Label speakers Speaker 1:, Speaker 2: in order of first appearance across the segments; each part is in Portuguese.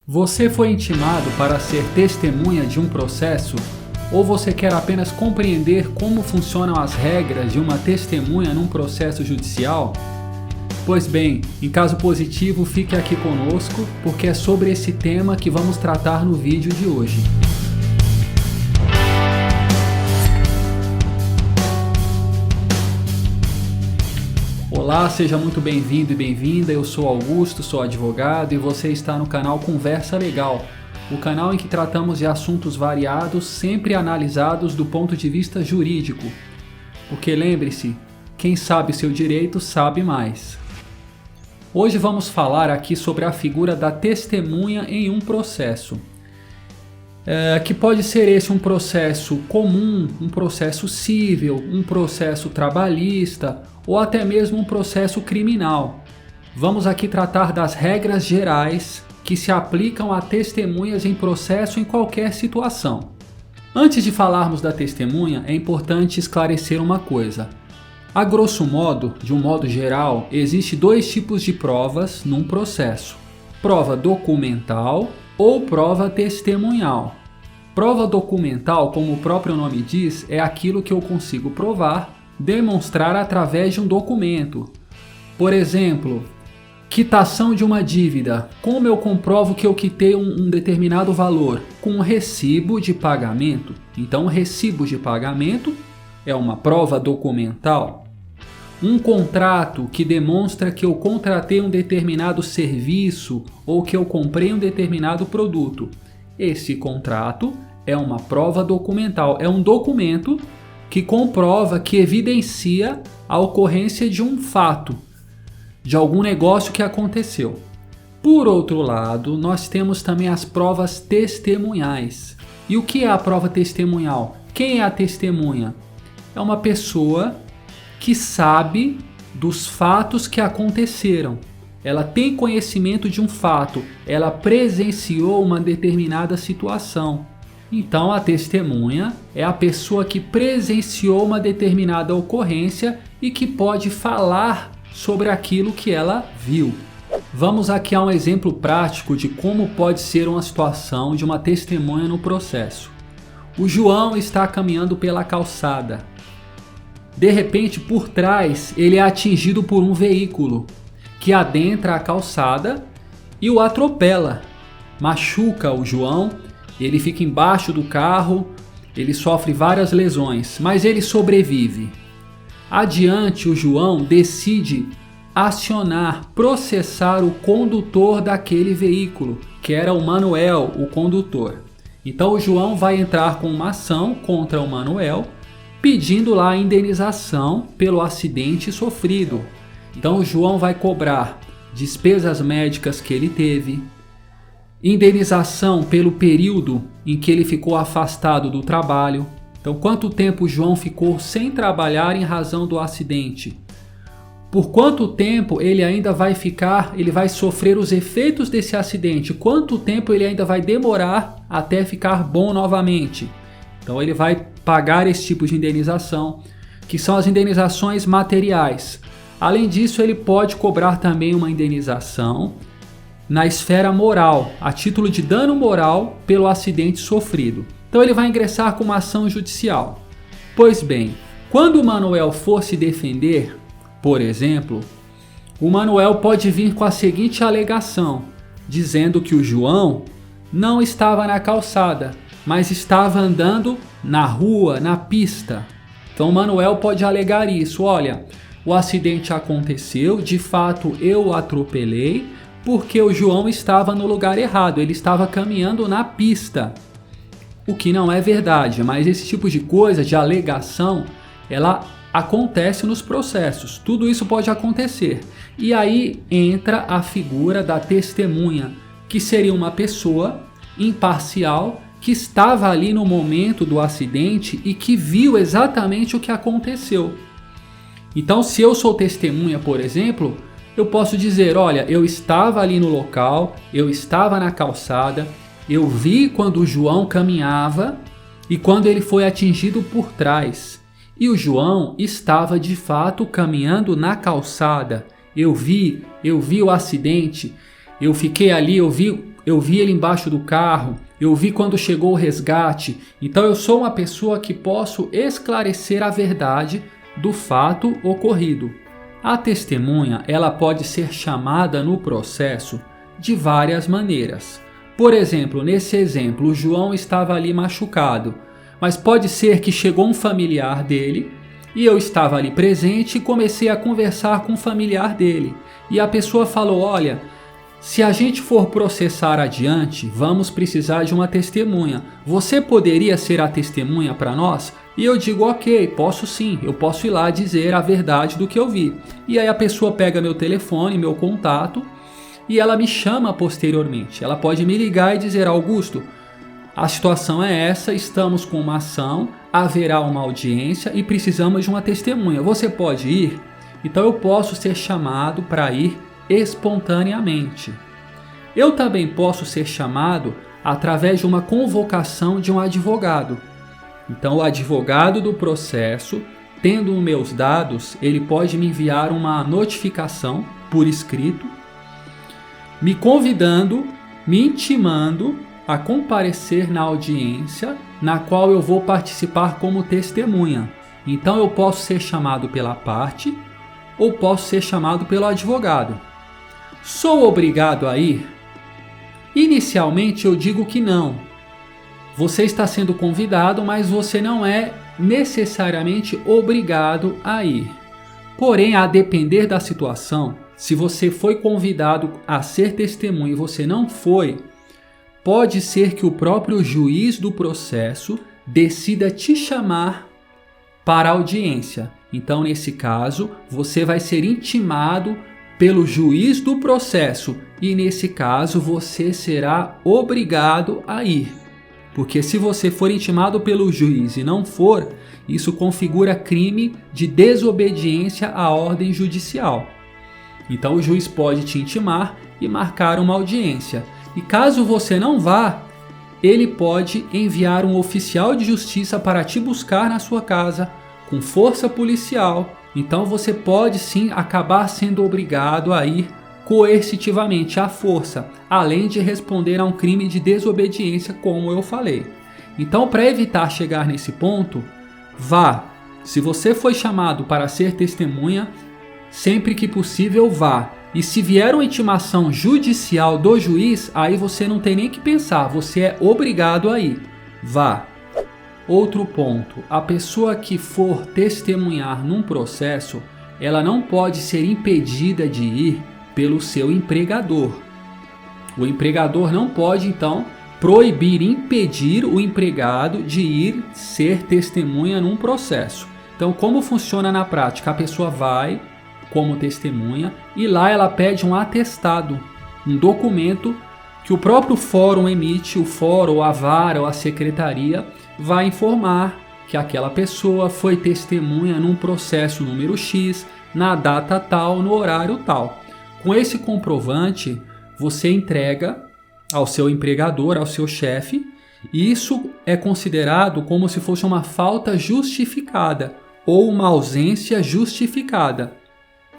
Speaker 1: Você foi intimado para ser testemunha de um processo? Ou você quer apenas compreender como funcionam as regras de uma testemunha num processo judicial? Pois bem, em caso positivo, fique aqui conosco, porque é sobre esse tema que vamos tratar no vídeo de hoje. Olá, seja muito bem-vindo e bem-vinda. Eu sou Augusto, sou advogado e você está no canal Conversa Legal, o canal em que tratamos de assuntos variados, sempre analisados do ponto de vista jurídico. Porque lembre-se, quem sabe seu direito sabe mais. Hoje vamos falar aqui sobre a figura da testemunha em um processo. Que pode ser esse um processo comum, um processo civil, um processo trabalhista ou até mesmo um processo criminal. Vamos aqui tratar das regras gerais que se aplicam a testemunhas em processo em qualquer situação. Antes de falarmos da testemunha, é importante esclarecer uma coisa. A grosso modo, de um modo geral, existem dois tipos de provas num processo: prova documental ou prova testemunhal. Prova documental, como o próprio nome diz, é aquilo que eu consigo provar, demonstrar através de um documento. Por exemplo, quitação de uma dívida. Como eu comprovo que eu quitei um determinado valor? Com um recibo de pagamento. Então, o recibo de pagamento é uma prova documental. Um contrato que demonstra que eu contratei um determinado serviço ou que eu comprei um determinado produto. Esse contrato é uma prova documental, é um documento que comprova, que evidencia a ocorrência de um fato, de algum negócio que aconteceu. Por outro lado, nós temos também as provas testemunhais. E o que é a prova testemunhal? Quem é a testemunha? É uma pessoa que sabe dos fatos que aconteceram. Ela tem conhecimento de um fato, ela presenciou uma determinada situação. Então, a testemunha é a pessoa que presenciou uma determinada ocorrência e que pode falar sobre aquilo que ela viu. Vamos aqui a um exemplo prático de como pode ser uma situação de uma testemunha no processo. O João está caminhando pela calçada. De repente, por trás, ele é atingido por um veículo que adentra a calçada e o atropela, machuca o João, ele fica embaixo do carro, ele sofre várias lesões, mas ele sobrevive. Adiante, o João decide acionar, processar o condutor daquele veículo, que era o Manuel, o condutor. Então o João vai entrar com uma ação contra o Manuel, pedindo lá a indenização pelo acidente sofrido. Então o João vai cobrar despesas médicas que ele teve, indenização pelo período em que ele ficou afastado do trabalho. Então, quanto tempo o João ficou sem trabalhar em razão do acidente? Por quanto tempo ele ainda vai ficar, ele vai sofrer os efeitos desse acidente? Quanto tempo ele ainda vai demorar até ficar bom novamente? Então, ele vai pagar esse tipo de indenização, que são as indenizações materiais. Além disso, ele pode cobrar também uma indenização na esfera moral, a título de dano moral pelo acidente sofrido. Então ele vai ingressar com uma ação judicial. Pois bem, quando o Manuel for se defender, por exemplo, o Manuel pode vir com a seguinte alegação, dizendo que o João não estava na calçada, mas estava andando na rua, na pista. Então o Manuel pode alegar isso: olha, o acidente aconteceu, de fato eu o atropelei, porque o João estava no lugar errado, ele estava caminhando na pista. O que não é verdade, mas esse tipo de coisa, de alegação, ela acontece nos processos. Tudo isso pode acontecer. E aí entra a figura da testemunha, que seria uma pessoa imparcial que estava ali no momento do acidente e que viu exatamente o que aconteceu. Então, se eu sou testemunha, por exemplo, eu posso dizer: olha, eu estava ali no local, eu estava na calçada, eu vi quando o João caminhava e quando ele foi atingido por trás. E o João estava de fato caminhando na calçada. Eu vi o acidente, eu fiquei ali, eu vi eu vi ele embaixo do carro, eu vi quando chegou o resgate. Então eu sou uma pessoa que posso esclarecer a verdade do fato ocorrido. A testemunha, ela pode ser chamada no processo de várias maneiras. Por exemplo, nesse exemplo, o João estava ali machucado, mas pode ser que chegou um familiar dele e eu estava ali presente e comecei a conversar com o familiar dele. E a pessoa falou, olha, se a gente for processar adiante, vamos precisar de uma testemunha. Você poderia ser a testemunha para nós? E eu digo, ok, posso sim, eu posso ir lá dizer a verdade do que eu vi. E aí a pessoa pega meu telefone, meu contato, e ela me chama posteriormente. Ela pode me ligar e dizer, Augusto, a situação é essa, estamos com uma ação, haverá uma audiência e precisamos de uma testemunha. Você pode ir? Então eu posso ser chamado para ir espontaneamente. Eu também posso ser chamado através de uma convocação de um advogado. Então o advogado do processo, tendo os meus dados, ele pode me enviar uma notificação por escrito, me convidando, me intimando a comparecer na audiência na qual eu vou participar como testemunha. Então eu posso ser chamado pela parte ou posso ser chamado pelo advogado. Sou obrigado a ir? Inicialmente eu digo que não. Você está sendo convidado, mas você não é necessariamente obrigado a ir. Porém, a depender da situação, se você foi convidado a ser testemunha e você não foi, pode ser que o próprio juiz do processo decida te chamar para a audiência. Então, nesse caso, você vai ser intimado pelo juiz do processo e, nesse caso, você será obrigado a ir. Porque se você for intimado pelo juiz e não for, isso configura crime de desobediência à ordem judicial. Então, o juiz pode te intimar e marcar uma audiência. E caso você não vá, ele pode enviar um oficial de justiça para te buscar na sua casa com força policial. Então você pode sim acabar sendo obrigado a ir coercitivamente à força, além de responder a um crime de desobediência, como eu falei. Então, para evitar chegar nesse ponto, vá. Se você foi chamado para ser testemunha, sempre que possível vá. E se vier uma intimação judicial do juiz, aí você não tem nem que pensar, você é obrigado a ir. Vá. Outro ponto, a pessoa que for testemunhar num processo, ela não pode ser impedida de ir pelo seu empregador. O empregador não pode, então, proibir, impedir o empregado de ir ser testemunha num processo. Então, como funciona na prática? A pessoa vai como testemunha e lá ela pede um atestado, um documento que o próprio fórum emite, o fórum, a vara ou a secretaria vai informar que aquela pessoa foi testemunha num processo número X, na data tal, no horário tal. Com esse comprovante, você entrega ao seu empregador, ao seu chefe, e isso é considerado como se fosse uma falta justificada ou uma ausência justificada.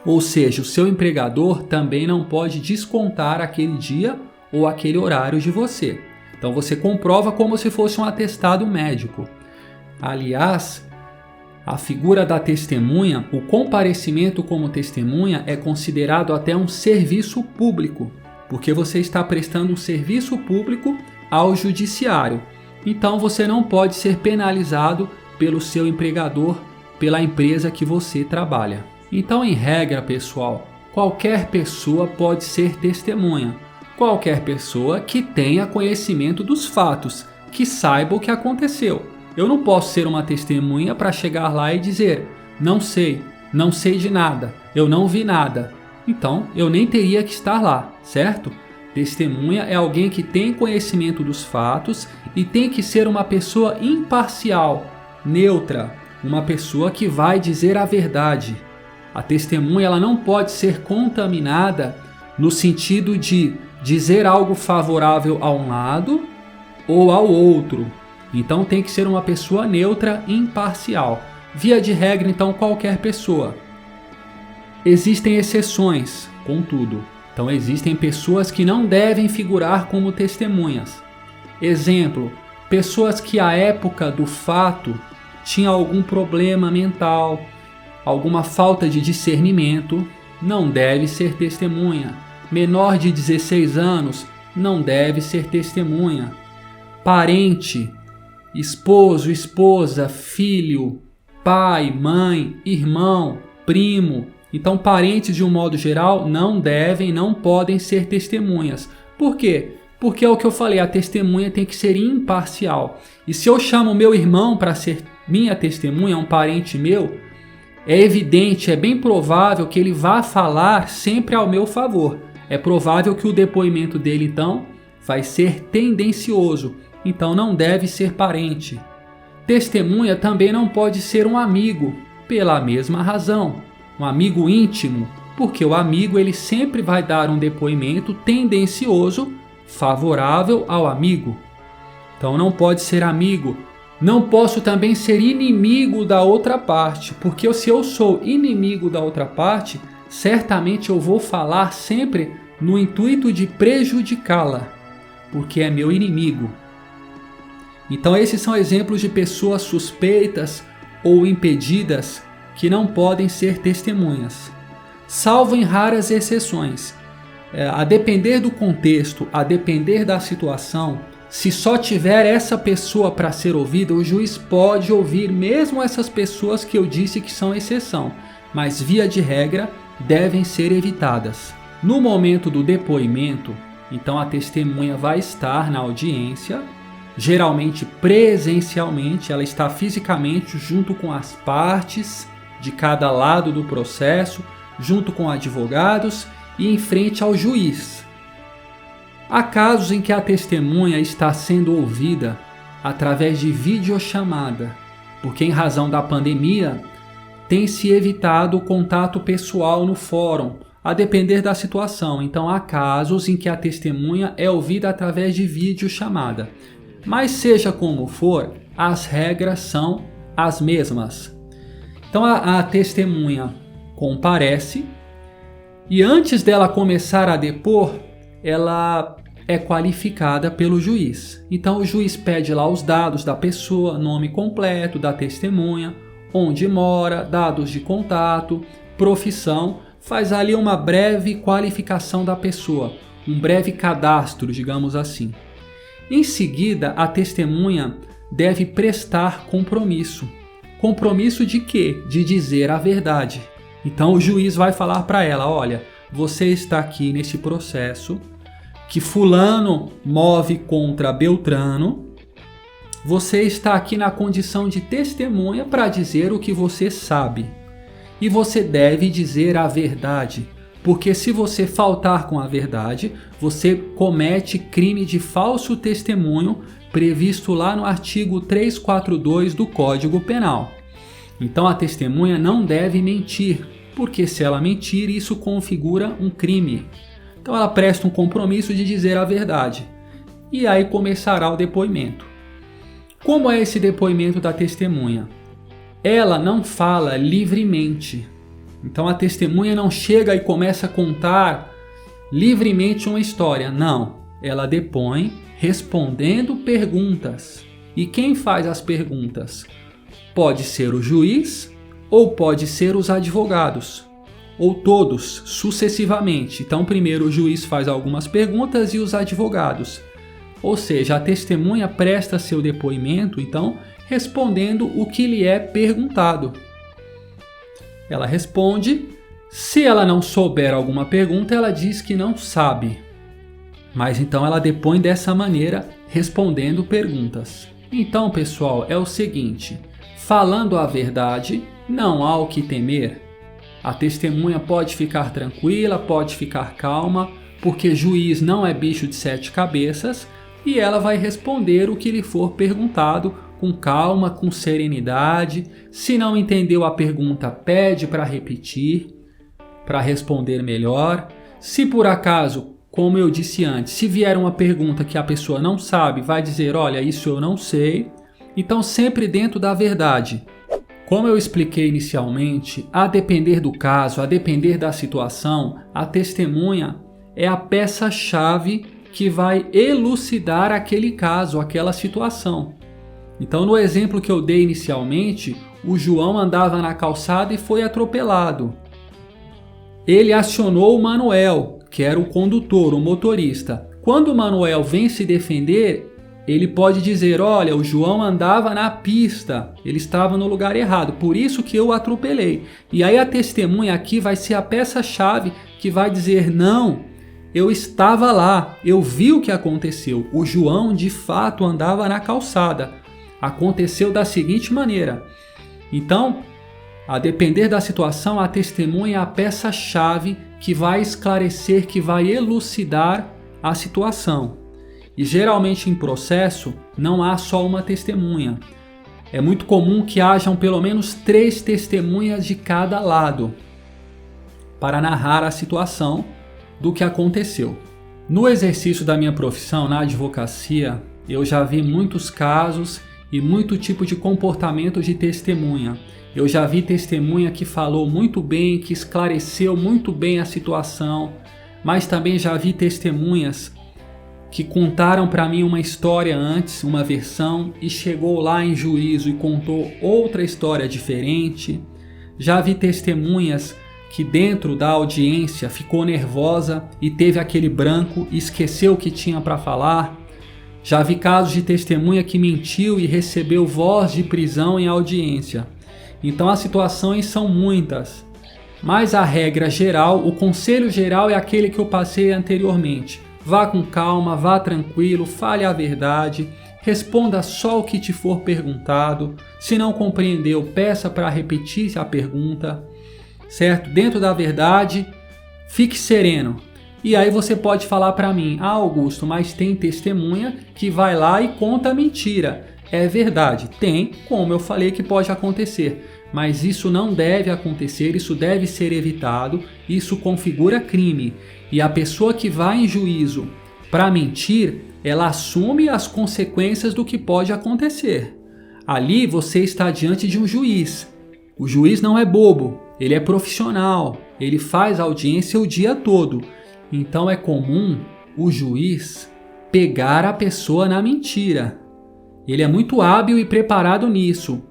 Speaker 1: Ou seja, o seu empregador também não pode descontar aquele dia ou aquele horário de você. Então você comprova como se fosse um atestado médico. Aliás, a figura da testemunha, o comparecimento como testemunha é considerado até um serviço público, porque você está prestando um serviço público ao judiciário. Então você não pode ser penalizado pelo seu empregador, pela empresa que você trabalha. Então, em regra, pessoal, qualquer pessoa pode ser testemunha. Qualquer pessoa que tenha conhecimento dos fatos, que saiba o que aconteceu. Eu não posso ser uma testemunha para chegar lá e dizer, não sei de nada, eu não vi nada. Então, eu nem teria que estar lá, certo? Testemunha é alguém que tem conhecimento dos fatos e tem que ser uma pessoa imparcial, neutra, uma pessoa que vai dizer a verdade. A testemunha ela não pode ser contaminada no sentido de dizer algo favorável a um lado ou ao outro. Então tem que ser uma pessoa neutra e imparcial. Via de regra, então, qualquer pessoa. Existem exceções, contudo. Então existem pessoas que não devem figurar como testemunhas. Exemplo, pessoas que à época do fato tinham algum problema mental, alguma falta de discernimento, não deve ser testemunha. Menor de 16 anos não deve ser testemunha. Parente, esposo, esposa, filho, pai, mãe, irmão, primo. Então, parentes de um modo geral não podem ser testemunhas. Por quê? Porque é o que eu falei, a testemunha tem que ser imparcial. E se eu chamo meu irmão para ser minha testemunha, um parente meu, é evidente, é bem provável que ele vá falar sempre ao meu favor. É provável que o depoimento dele, então, vai ser tendencioso. Então, não deve ser parente. Testemunha também não pode ser um amigo, pela mesma razão. Um amigo íntimo, porque o amigo ele sempre vai dar um depoimento tendencioso, favorável ao amigo. Então não pode ser amigo. Não posso também ser inimigo da outra parte, porque se eu sou inimigo da outra parte, certamente eu vou falar sempre no intuito de prejudicá-la, porque é meu inimigo. Então esses são exemplos de pessoas suspeitas ou impedidas que não podem ser testemunhas, salvo em raras exceções. A depender do contexto, a depender da situação, se só tiver essa pessoa para ser ouvida, o juiz pode ouvir mesmo essas pessoas que eu disse que são exceção, mas via de regra devem ser evitadas. No momento do depoimento, então a testemunha vai estar na audiência, geralmente presencialmente, ela está fisicamente junto com as partes de cada lado do processo, junto com advogados e em frente ao juiz. Há casos em que a testemunha está sendo ouvida através de videochamada, porque em razão da pandemia tem-se evitado o contato pessoal no fórum, a depender da situação. Então há casos em que a testemunha é ouvida através de videochamada. Mas seja como for, as regras são as mesmas. Então a testemunha comparece e antes dela começar a depor, ela é qualificada pelo juiz. Então o juiz pede lá os dados da pessoa, nome completo da testemunha, onde mora, dados de contato, profissão, faz ali uma breve qualificação da pessoa, um breve cadastro, digamos assim. Em seguida, a testemunha deve prestar compromisso. Compromisso de quê? De dizer a verdade. Então o juiz vai falar para ela, olha, você está aqui nesse processo que fulano move contra Beltrano, você está aqui na condição de testemunha para dizer o que você sabe. E você deve dizer a verdade, porque se você faltar com a verdade, você comete crime de falso testemunho previsto lá no artigo 342 do Código Penal. Então a testemunha não deve mentir, porque se ela mentir, isso configura um crime. Então ela presta um compromisso de dizer a verdade. E aí começará o depoimento. Como é esse depoimento da testemunha? Ela não fala livremente. Então a testemunha não chega e começa a contar livremente uma história. Não, ela depõe respondendo perguntas. E quem faz as perguntas? Pode ser o juiz ou pode ser os advogados, ou todos sucessivamente. Então primeiro o juiz faz algumas perguntas e os advogados. Ou seja, a testemunha presta seu depoimento, então, respondendo o que lhe é perguntado. Ela responde. Se ela não souber alguma pergunta, ela diz que não sabe. Mas então ela depõe dessa maneira, respondendo perguntas. Então, pessoal, é o seguinte: falando a verdade, não há o que temer. A testemunha pode ficar tranquila, pode ficar calma, porque juiz não é bicho de 7 cabeças, e ela vai responder o que lhe for perguntado com calma, com serenidade. Se não entendeu a pergunta, pede para repetir, para responder melhor. Se por acaso, como eu disse antes, se vier uma pergunta que a pessoa não sabe, vai dizer, olha, isso eu não sei. Então sempre dentro da verdade. Como eu expliquei inicialmente, a depender do caso, a depender da situação, a testemunha é a peça-chave que vai elucidar aquele caso, aquela situação. Então, no exemplo que eu dei inicialmente, o João andava na calçada e foi atropelado. Ele acionou o Manuel, que era o condutor, o motorista. Quando o Manuel vem se defender, ele pode dizer: olha, o João andava na pista, ele estava no lugar errado, por isso que eu o atropelei. E aí a testemunha aqui vai ser a peça-chave que vai dizer: não, eu estava lá, eu vi o que aconteceu. O João de fato andava na calçada. Aconteceu da seguinte maneira. Então, a depender da situação, a testemunha é a peça-chave que vai esclarecer, que vai elucidar a situação. E geralmente em processo não há só uma testemunha. É muito comum que hajam pelo menos 3 testemunhas de cada lado para narrar a situação do que aconteceu. No exercício da minha profissão na advocacia, eu já vi muitos casos e muito tipo de comportamento de testemunha. Eu já vi testemunha que falou muito bem, que esclareceu muito bem a situação, mas também já vi testemunhas que contaram para mim uma história antes, uma versão, e chegou lá em juízo e contou outra história diferente. Já vi testemunhas que dentro da audiência ficou nervosa e teve aquele branco e esqueceu o que tinha para falar. Já vi casos de testemunha que mentiu e recebeu voz de prisão em audiência. Então as situações são muitas, mas a regra geral, o conselho geral é aquele que eu passei anteriormente. Vá com calma, vá tranquilo, fale a verdade, responda só o que te for perguntado. Se não compreendeu, peça para repetir a pergunta, certo? Dentro da verdade, fique sereno. E aí você pode falar para mim: ah, Augusto, mas tem testemunha que vai lá e conta mentira. É verdade, tem, como eu falei que pode acontecer. Mas isso não deve acontecer, isso deve ser evitado, isso configura crime. E a pessoa que vai em juízo para mentir, ela assume as consequências do que pode acontecer. Ali você está diante de um juiz. O juiz não é bobo, ele é profissional, ele faz audiência o dia todo. Então é comum o juiz pegar a pessoa na mentira. Ele é muito hábil e preparado nisso.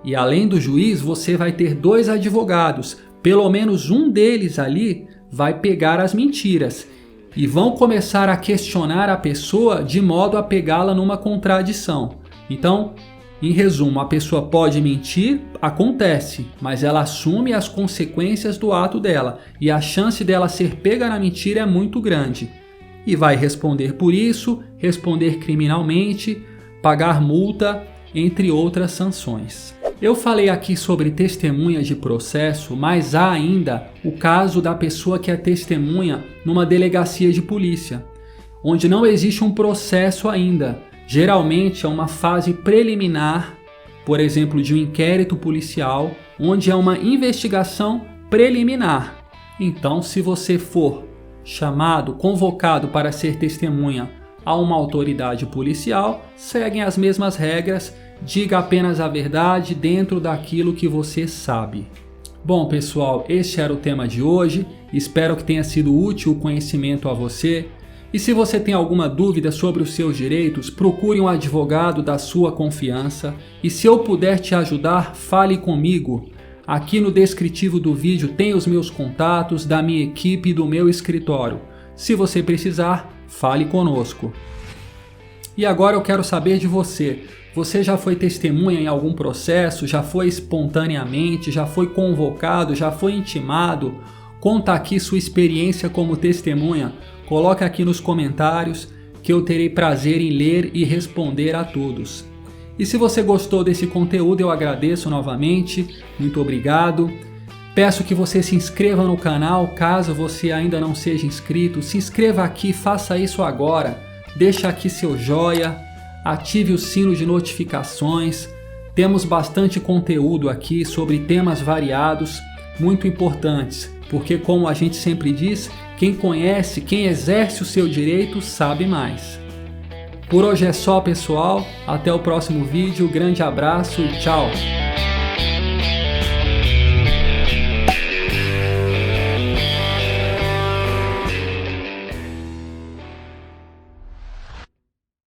Speaker 1: E além do juiz, você vai ter 2 advogados. Pelo menos um deles ali vai pegar as mentiras. E vão começar a questionar a pessoa de modo a pegá-la numa contradição. Então, em resumo, a pessoa pode mentir, acontece, mas ela assume as consequências do ato dela. E a chance dela ser pega na mentira é muito grande. E vai responder por isso, responder criminalmente, pagar multa, entre outras sanções. Eu falei aqui sobre testemunha de processo, mas há ainda o caso da pessoa que é testemunha numa delegacia de polícia, onde não existe um processo ainda. Geralmente é uma fase preliminar, por exemplo, de um inquérito policial, onde é uma investigação preliminar. Então, se você for chamado, convocado para ser testemunha a uma autoridade policial, seguem as mesmas regras, diga apenas a verdade dentro daquilo que você sabe. Bom, pessoal, este era o tema de hoje. Espero que tenha sido útil o conhecimento a você. E se você tem alguma dúvida sobre os seus direitos, procure um advogado da sua confiança. E se eu puder te ajudar, fale comigo. Aqui no descritivo do vídeo tem os meus contatos, da minha equipe e do meu escritório. Se você precisar, fale conosco. E agora eu quero saber de você. Você já foi testemunha em algum processo? Já foi espontaneamente? Já foi convocado? Já foi intimado? Conta aqui sua experiência como testemunha. Coloca aqui nos comentários que eu terei prazer em ler e responder a todos. E se você gostou desse conteúdo, eu agradeço novamente. Muito obrigado. Peço que você se inscreva no canal, caso você ainda não seja inscrito. Se inscreva aqui, faça isso agora. Deixa aqui seu joia, ative o sino de notificações. Temos bastante conteúdo aqui sobre temas variados, muito importantes, porque como a gente sempre diz, quem conhece, quem exerce o seu direito, sabe mais. Por hoje é só, pessoal. Até o próximo vídeo. Grande abraço e tchau!